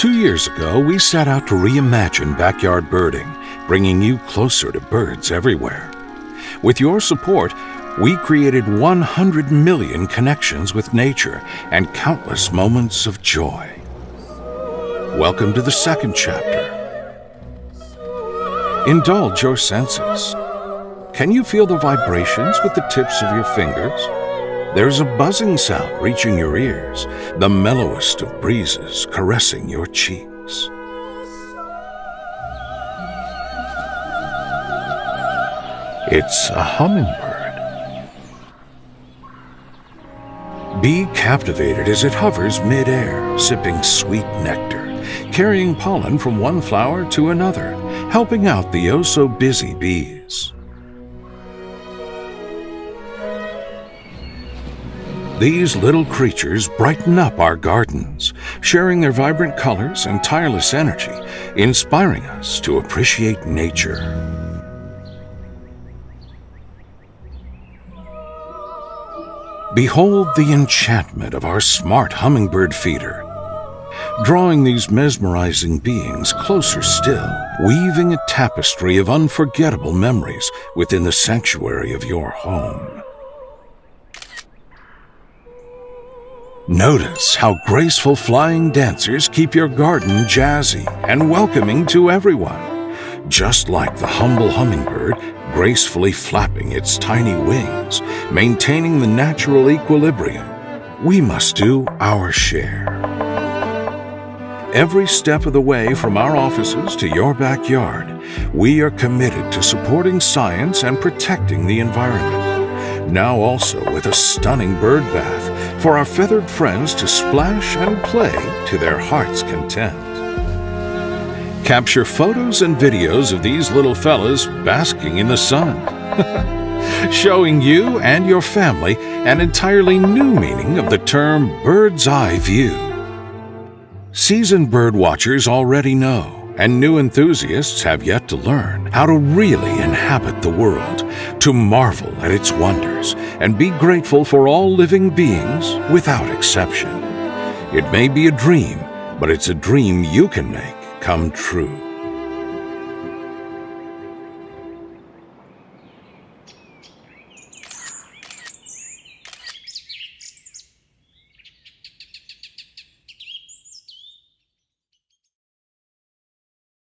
2 years ago, we set out to reimagine backyard birding, bringing you closer to birds everywhere. With your support, we created 100 million connections with nature and countless moments of joy. Welcome to the second chapter. Indulge your senses. Can you feel the vibrations with the tips of your fingers? There's a buzzing sound reaching your ears, the mellowest of breezes caressing your cheeks. It's a hummingbird. Be captivated as it hovers mid-air, sipping sweet nectar, carrying pollen from one flower to another, helping out the oh-so-busy bees. These little creatures brighten up our gardens, sharing their vibrant colors and tireless energy, inspiring us to appreciate nature. Behold the enchantment of our smart hummingbird feeder, drawing these mesmerizing beings closer still, weaving a tapestry of unforgettable memories within the sanctuary of your home. Notice how graceful flying dancers keep your garden jazzy and welcoming to everyone. Just like the humble hummingbird, gracefully flapping its tiny wings, maintaining the natural equilibrium, we must do our share. Every step of the way from our offices to your backyard, we are committed to supporting science and protecting the environment. Now also with a stunning bird bath for our feathered friends to splash and play to their heart's content. Capture photos and videos of these little fellas basking in the sun, showing you and your family an entirely new meaning of the term bird's eye view. Seasoned bird watchers already know, and new enthusiasts have yet to learn how to really inhabit the world, to marvel at its wonders, and be grateful for all living beings without exception. It may be a dream, but it's a dream you can make come true.